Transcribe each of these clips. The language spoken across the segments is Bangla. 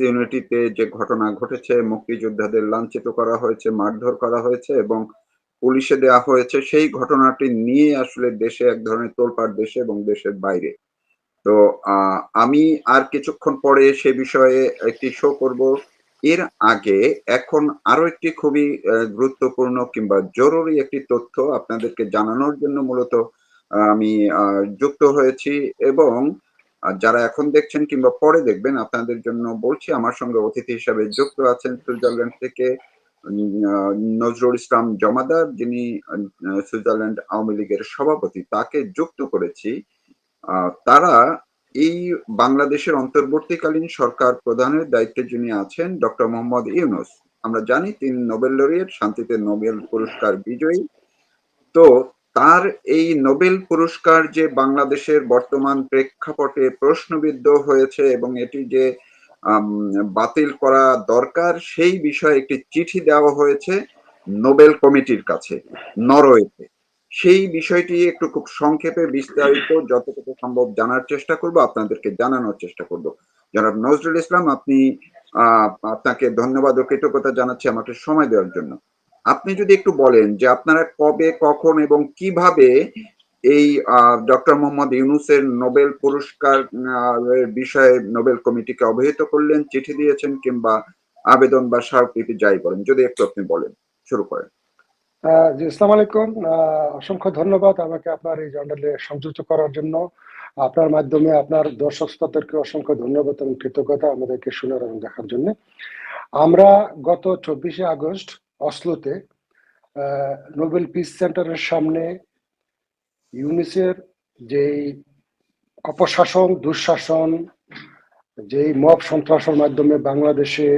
ইউনিটিতে যে ঘটনা ঘটেছে, মুক্তিযোদ্ধাদের লাঞ্ছিত করা হয়েছে, মারধর করা হয়েছে এবং পুলিশে দেয়া হয়েছে, সেই ঘটনাটি নিয়ে আসলে দেশে এক ধরনের তোলপাড় দেশে এবং দেশের বাইরে। তো আমি আর কিছুক্ষণ পরে সে বিষয়ে একটি শো করব। এর আগে এখন আরো একটি খুবই গুরুত্বপূর্ণ কিংবা জরুরি একটি তথ্য আপনাদেরকে জানানোর জন্য মূলত আমি যুক্ত হয়েছি এবং যারা এখন দেখছেন কিংবা পরে দেখবেন আপনাদের জন্য বলছি, আমার সঙ্গে অতিথি হিসাবে যুক্ত আছেন সুইজারল্যান্ড থেকে নজরুল ইসলাম জমাদার, যিনি সুইজারল্যান্ড আওয়ামী লীগের সভাপতি, তাকে যুক্ত করেছি। তারা এই বাংলাদেশের অন্তর্বর্তীকালীন সরকার প্রধানের দায়িত্বে যিনি আছেন ডক্টর মোহাম্মদ ইউনূস, আমরা জানি তিনি নোবেল লরিয়েট, শান্তিতে নোবেল পুরস্কার বিজয়ী। তো তার এই নোবেল পুরস্কার যে বাংলাদেশের বর্তমান প্রেক্ষাপটে প্রশ্নবিদ্ধ হয়েছে এবং এটি যে বাতিল করা দরকার, সেই বিষয়ে একটি চিঠি দেওয়া হয়েছে নোবেল কমিটির কাছে নরওয়েতে। সেই বিষয়টি একটু খুব সংক্ষেপে বিস্তারিত যতটুকু সম্ভব জানার চেষ্টা করব, আপনাদেরকে জানানোর চেষ্টা করব। জনাব নজরুল ইসলাম, আপনাকে ধন্যবাদ ও কৃতজ্ঞতা জানাচ্ছি আমাকে সময় দেওয়ার জন্য। আপনি যদি একটু বলেন যে আপনারা কবে, কখন এবং কিভাবে এই ডক্টর মোহাম্মদ ইউনূসের নোবেল পুরস্কার বিষয়ে নোবেল কমিটিকে অবহিত করলেন, চিঠি দিয়েছেন কিংবা আবেদন বা স্মারকলিপি যাই বলেন, যদি একটু আপনি বলেন, শুরু করেন। জি, আসসালামু আলাইকুম। অসংখ্য ধন্যবাদ আমাকে আপনার এই জার্নালে সংযুক্ত করার জন্য। আপনার মাধ্যমে আপনার দর্শক শ্রোতাদেরকে অসংখ্য ধন্যবাদ এবং কৃতজ্ঞতা আমাদেরকে শোনার এবং দেখার জন্য। আমরা গত 24শে আগস্ট অসলোতে নোবেল পিস সেন্টারের সামনে ইউনিসের যেই অপশাসন, দুঃশাসন, যেই মব সন্ত্রাসের মাধ্যমে বাংলাদেশে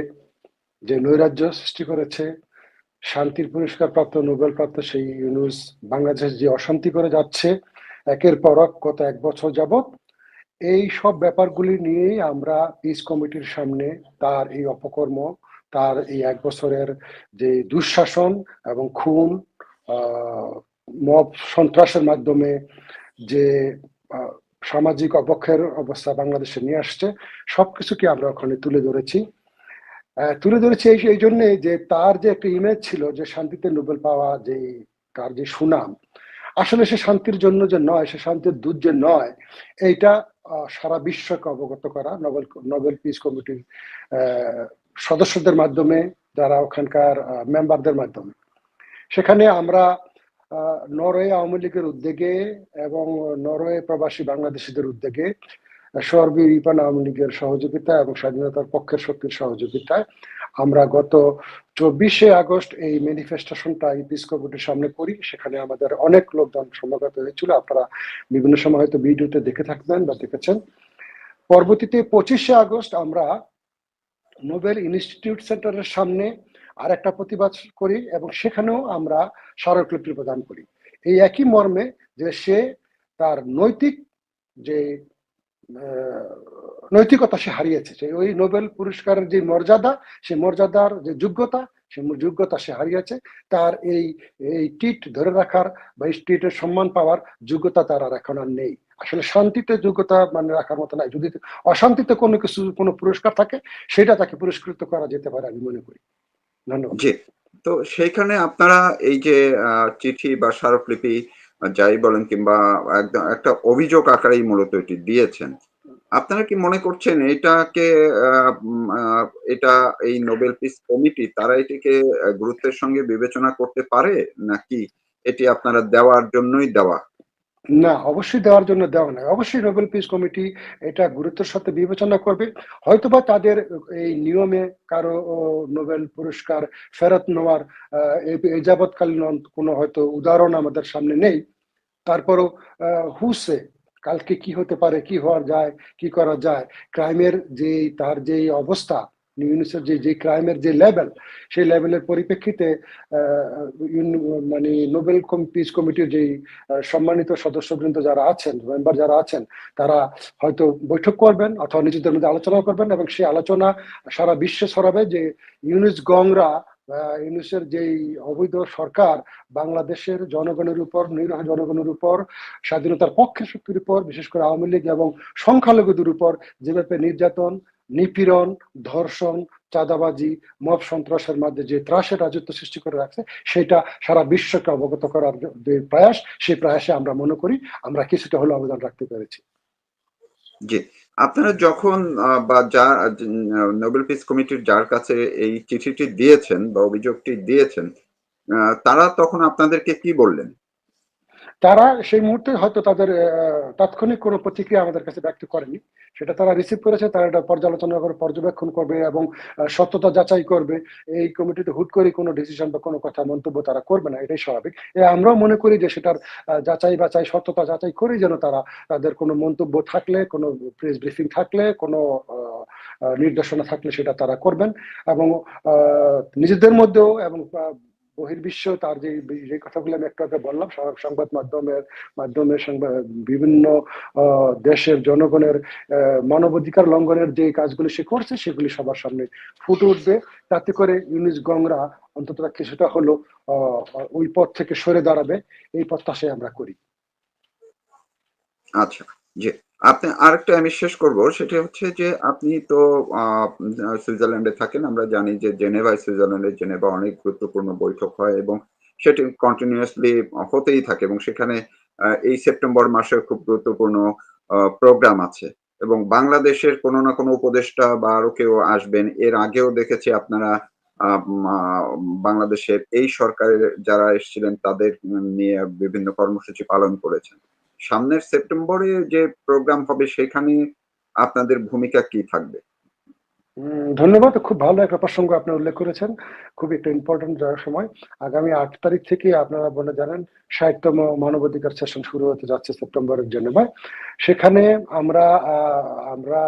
যে নৈরাজ্য সৃষ্টি করেছে, শান্তির পুরস্কার প্রাপ্ত নোবেল প্রাপ্ত সেই ইউনূস বাংলাদেশ যে অশান্তি করে যাচ্ছে একের পর এক গত 1 বছর যাবৎ, এই সব ব্যাপারগুলি নিয়েই আমরা পিস কমিটির সামনে তার এই অপকর্ম, তার এই 1 বছরের যে দুঃশাসন এবং খুন, মব সন্ত্রাসের মাধ্যমে যে সামাজিক অবক্ষয়ের অবস্থা বাংলাদেশে নিয়ে আসছে, সবকিছুকে আমরা ওখানে তুলে ধরেছি এই জন্যে যে তার যে একটা ইমেজ ছিল যে শান্তিতে নোবেল পাওয়া, যে তার যে সুনাম, আসলে সে শান্তির জন্য যে নয়, সে শান্তির দূত যে নয়, এইটা সারা বিশ্বকে অবগত করা নোবেল পিস কমিটির সদস্যদের মাধ্যমে, যারা ওখানকার মেম্বারদের মাধ্যমে। সেখানে আমরা নরওয়ে আওয়ামী লীগের উদ্যোগে এবং নরওয়ে প্রবাসী বাংলাদেশিদের উদ্যোগে, সর্বীয় ইউরোপিয়ান আওয়ামী লীগের সহযোগিতা এবং স্বাধীনতার পক্ষের শক্তির সহযোগিতায় আমরা গত 24শে আগস্ট এই ম্যানিফেস্টেশনটা এই পিস কমিটির সামনে করি। সেখানে আমাদের অনেক লোকজন সমাগত হয়েছিল, আপনারা বিভিন্ন সময় হয়তো ভিডিওতে দেখে থাকবেন বা দেখেছেন। পরবর্তীতে 25শে আগস্ট আমরা নোবেল ইনস্টিটিউট সেন্টারের সামনে আর একটা প্রতিবাদ করি এবং সেখানেও আমরা স্মারকলিপি প্রদান করি এই একই মর্মে যে সে তার নৈতিকতা সে হারিয়েছে। ওই নোবেল পুরস্কারের যে মর্যাদা, সে মর্যাদার যে যোগ্যতা, সে যোগ্যতা সে হারিয়েছে। তার এই টিট ধরে রাখার বা এই টিটের সম্মান পাওয়ার যোগ্যতা তার আর এখন আর নেই। আসলে শান্তিতে যোগ্যতা মানে রাখার মতো নাই। যদি অশান্তিতে কোনো কিছু, কোনো পুরস্কার থাকে, সেটা তাকে পুরস্কৃত করা যেতে পারে আমি মনে করি। ধন্যবাদ। জি, তো সেইখানে আপনারা এই যে চিঠি বা স্মারকলিপি যাই বলেন কিংবা একদম একটা অভিযোগ আকারেই মূলত এটি দিয়েছেন, আপনারা কি মনে করছেন এটাকে এটা এই নোবেল পিস কমিটি তারা এটিকে গুরুত্বের সঙ্গে বিবেচনা করতে পারে, নাকি এটি আপনারা দেওয়ার জন্যই দেওয়া? না, অবশ্যই দেওয়ার জন্য দেওয়া নয়। অবশ্যই নোবেল পিস কমিটি এটা গুরুত্বের সাথে বিবেচনা করবে। হয়তোবা তাদের এই নিয়মে কারো নোবেল পুরস্কার ফেরত নেওয়ার এই যাবৎকালীন কোনো হয়তো উদাহরণ আমাদের সামনে নেই। তারপরও হুসে কালকে কি হতে পারে, কি হওয়ার যায়, কি করা যায়, ক্রাইমের যে তার যে অবস্থা, ইউনিসেফ যে ক্রাইমের যে লেভেল, সেই লেভেলের পরিপ্রেক্ষিতে মানে নোবেল পিস কমিটির যে সম্মানিত সদস্যবৃন্দ যারা আছেন, মেম্বার যারা আছেন, তারা হয়তো বৈঠক করবেন অথবা নিজেদের মধ্যে আলোচনা করবেন এবং সেই আলোচনা সারা বিশ্বে ছড়াবে যে ইউনুস গংরা, ইউনুসের যেই অবৈধ সরকার বাংলাদেশের জনগণের উপর, নিরীহ জনগণের উপর, স্বাধীনতার পক্ষের শক্তির উপর, বিশেষ করে আওয়ামী লীগ এবং সংখ্যালঘুদের উপর যেভাবে নির্যাতন, নিপীড়ন, ধর্ষণ, চাঁদাবাজি, মব সন্ত্রাসের মধ্যে যে ত্রাসের রাজত্ব সৃষ্টি করে রাখছে, সেটা সারা বিশ্বকে অবগত করার যে প্রয়াস, সেই প্রয়াসে আমরা মনে করি আমরা কিছুটা হলেও অবদান রাখতে পেরেছি। জি। আপনারা যখন বা নোবেল পিস কমিটির যার কাছে এই চিঠিটি দিয়েছেন বা অভিযোগটি দিয়েছেন, তারা তখন আপনাদেরকে কি বললেন? তারা সেই মুহূর্তে হয়তো তাদের তাৎক্ষণিক কোনো প্রতিক্রিয়া আমাদের কাছে ব্যক্ত করেনি। সেটা তারা রিসিভ করেছে, তারা এটা পর্যালোচনা করে পর্যবেক্ষণ করবে এবং সত্যতা যাচাই করবে। এই কমিটিতে হুট করে কোনো ডিসিশন বা কোনো কথা মন্তব্য তারা করবে না, এটাই স্বাভাবিক। আমরাও মনে করি যে সেটার যাচাই বাছাই, সত্যতা যাচাই করেই যেন তারা তাদের কোনো মন্তব্য থাকলে, কোনো প্রেস ব্রিফিং থাকলে, কোনো নির্দেশনা থাকলে সেটা তারা করবেন এবং নিজেদের মধ্যেও এবং বহির্বিশ্ব তার যে কথাগুলো আমি একটু আগে বললাম, সংবাদ মাধ্যমে বিভিন্ন দেশের জনগণের মানবাধিকার লঙ্ঘনের যে কাজগুলি সে করছে সেগুলি সবার সামনে ফুটে উঠবে। তাতে করে ইউনুস গংরা অন্তত কিছুটা হলো ওই পথ থেকে সরে দাঁড়াবে, এই প্রত্যাশাই আমরা করি। আচ্ছা, জি। আপনি আরেকটা আমি শেষ করব, সেটা হচ্ছে যে আপনি তো সুইজারল্যান্ডে থাকেন। আমরা জানি যে জেনেভায়, সুইজারল্যান্ডের জেনেভা অনেক গুরুত্বপূর্ণ বৈঠক হয় এবং সেটি কন্টিনিউয়াসলি হতেই থাকে এবং সেখানে এই সেপ্টেম্বর মাসে খুব গুরুত্বপূর্ণ প্রোগ্রাম আছে এবং বাংলাদেশের কোনো না কোনো উপদেষ্টা বা আরো কেউ আসবেন। এর আগেও দেখেছি আপনারা বাংলাদেশের এই সরকারের যারা এসেছিলেন তাদের নিয়ে বিভিন্ন কর্মসূচি পালন করেছেন। সামনের সেপ্টেম্বরে যে প্রোগ্রাম হবে সেখানে আপনাদের ভূমিকা কি থাকবে? ধন্যবাদ। খুব ভালো একটা প্রসঙ্গ আপনি উল্লেখ করেছেন। খুবই একটা ইম্পর্টেন্ট সময়। আগামী 8 তারিখ থেকে আপনারা জানেন ৬০তম মানবাধিকার সেশন শুরু হতে যাচ্ছে সেপ্টেম্বরের জেনেভায়। সেখানে আমরা আমরা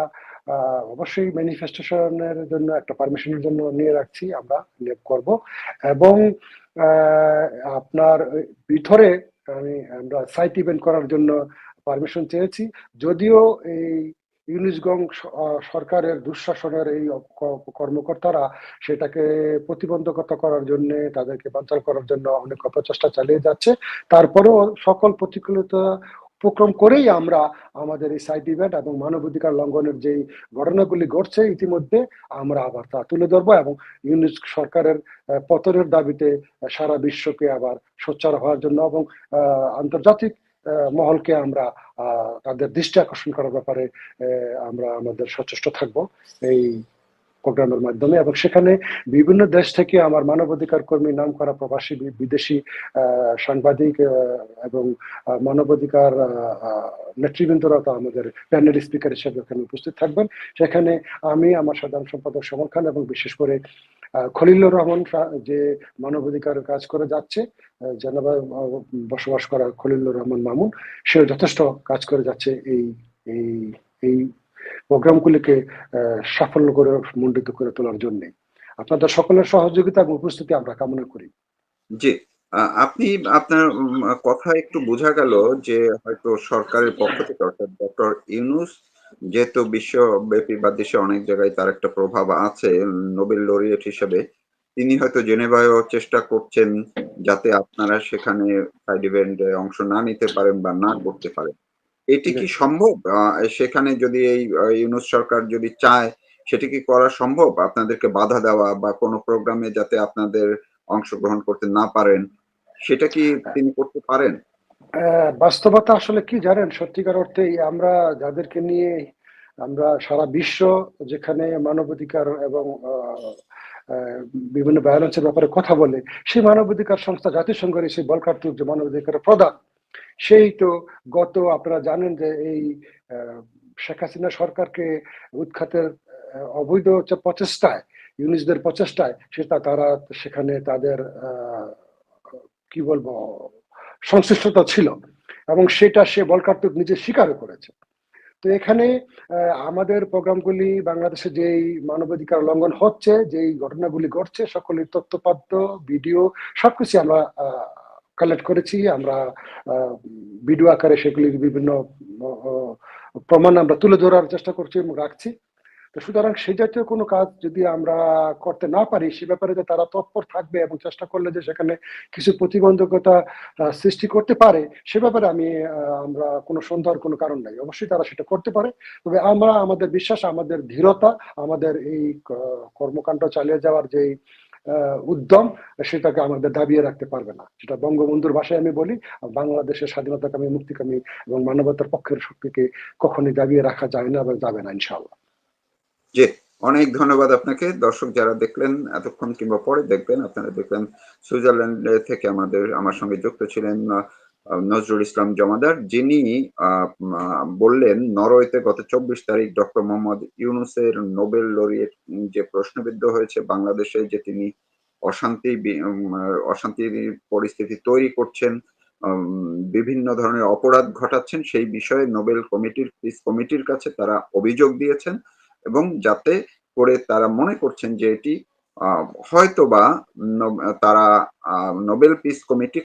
অবশ্যই ম্যানিফেস্টেশনের জন্য একটা পারমিশনের জন্য নিয়ে রাখছি, আমরা নিয়োগ করব এবং আপনার ভিতরে আমরা সাইট ইভেন্ট করার জন্য পারমিশন চেয়েছি। যদিও এই ইউনিসগং সরকারের দুঃশাসনের এই কর্মকর্তারা সেটাকে প্রতিবন্ধকতা করার জন্য, তাদেরকে বানচাল করার জন্য অনেক অপচেষ্টা চালিয়ে যাচ্ছে, তারপরেও সকল প্রতিকূলতা উপক্রম করেই আমরা আমাদের এই সাইড ইভেন্ট এবং মানবাধিকার লঙ্ঘনের যেই ঘটনাগুলি ঘটছে ইতিমধ্যে আমরা আবার তা তুলে ধরবো এবং ইউনিস সরকারের পতনের দাবিতে সারা বিশ্বকে আবার সোচ্চার হওয়ার জন্য এবং আন্তর্জাতিক মহলকে আমরা তাদের দৃষ্টি আকর্ষণ করার ব্যাপারে আমরা আমাদের সচেষ্ট থাকব এই প্রোগ্রামের মাধ্যমে এবং সেখানে বিভিন্ন দেশ থেকে আমার মানবাধিকার কর্মী, নাম করা প্রবাসী বিদেশি সাংবাদিক এবং মানবাধিকার নেতৃবৃন্দরা তো আমাদের প্যানেল স্পিকার হিসেবে ওখানে উপস্থিত থাকবেন। সেখানে আমি, আমার সাধারণ সম্পাদক সমর খান এবং বিশেষ করে খলিলুর রহমান, যে মানবাধিকার কাজ করে যাচ্ছে, জেনেভায় বসবাস করা খলিলুর রহমান মামুন, সেও যথেষ্ট কাজ করে যাচ্ছে এই এই এই প্রোগ্রামগুলিকে সাফল্য করে মণ্ডিত করে তোলার জন্য। আপনাদের সকলের সহযোগিতা এবং উপস্থিতি আমরা কামনা করি। জি। আপনি আপনার কথা একটু বোঝা গেল যে হয়তো সরকারের পক্ষ থেকে অর্থাৎ ডক্টর ইউনূস যেহেতু বিশ্বব্যাপী বা দেশে অনেক জায়গায় তার একটা প্রভাব আছে নোবেল লরিয়েট হিসেবে, তিনি হয়তো জেনেভায়ও চেষ্টা করছেন যাতে আপনারা সেখানে সাইড ইভেন্টে অংশ না নিতে পারেন বা না করতে পারেন। এটি কি সম্ভব? সেখানে যদি এই ইউনূস সরকার যদি চায় সেটি কি করা সম্ভব? আপনাদেরকে বাধা দেওয়া বা কোনো প্রোগ্রামে যাতে আপনাদের অংশগ্রহণ করতে না পারেন, সেটা কি তিনি করতে পারেন? বাস্তবতা আসলে কি জানেন, সত্যিকার অর্থেই আমরা যাদেরকে নিয়ে আমরা সারা বিশ্ব যেখানে মানবাধিকার এবং বিভিন্ন ভায়োলেন্সের ব্যাপারে কথা বলে, সেই মানবাধিকার সংস্থা জাতিসংঘের সেই বলকার যে মানবাধিকারের প্রধান, সেই তো গত আপনারা জানেন যে এই শেখ হাসিনা সরকারকে উৎখাতের অবৈধ প্রচেষ্টায়, ইউনিসদের প্রচেষ্টায় সেটা তারা সেখানে তাদের কি বলবো সংশ্লিষ্টতা ছিল এবং সেটা সে বলকার্তুক নিজে স্বীকারও করেছে। তো এখানে আমাদের প্রোগ্রামগুলি বাংলাদেশে যেই মানবাধিকার লঙ্ঘন হচ্ছে, যেই ঘটনাগুলি ঘটছে, সকলের তথ্যপাত্য, ভিডিও সবকিছু আমরা কালেক্ট করেছি। আমরা ভিডিও আকারে সেগুলির বিভিন্ন প্রমাণ আমরা তুলে ধরার চেষ্টা করছি এবং রাখছি। তো সুতরাং সেই জাতীয় কোনো কাজ যদি আমরা করতে না পারি, সে ব্যাপারে যে তারা তৎপর থাকবে এবং চেষ্টা করলে যে সেখানে কিছু প্রতিবন্ধকতা সৃষ্টি করতে পারে, সে ব্যাপারে আমরা কোনো সন্দেহের কোনো কারণ নাই। অবশ্যই তারা সেটা করতে পারে। তবে আমরা আমাদের বিশ্বাস, আমাদের ধীরতা, আমাদের এই কর্মকাণ্ড চালিয়ে যাওয়ার যেই উদ্যম, সেটাকে আমাদের দাবিয়ে রাখতে পারবে না। যেটা বঙ্গবন্ধুর ভাষায় আমি বলি, বাংলাদেশের স্বাধীনতাকামী, মুক্তিকামী এবং মানবতার পক্ষের শক্তিকে কখনোই দাবিয়ে রাখা যায় না এবং যাবে না ইনশাআল্লাহ। জি, অনেক ধন্যবাদ আপনাকে। দর্শক যারা দেখলেন এতক্ষণ কিংবা পরে দেখবেন, আপনারা দেখলেন সুইজারল্যান্ড থেকে আমার সঙ্গে যুক্ত ছিলেন নজরুল ইসলাম জমাদার, যিনি বললেন নরওয়েতে গত 24 তারিখ ডক্টর মোহাম্মদ ইউনূসের নোবেল লরিয়েট যে প্রশ্নবিদ্ধ হয়েছে বাংলাদেশে, যে তিনি অশান্তির পরিস্থিতি তৈরি করছেন, বিভিন্ন ধরনের অপরাধ ঘটাচ্ছেন, সেই বিষয়ে নোবেল পিস কমিটির কাছে তারা অভিযোগ দিয়েছেন এবং যাতে করে তারা মনে করছেন যে এটি হয়তোবা তারা নোবেল পিস কমিটি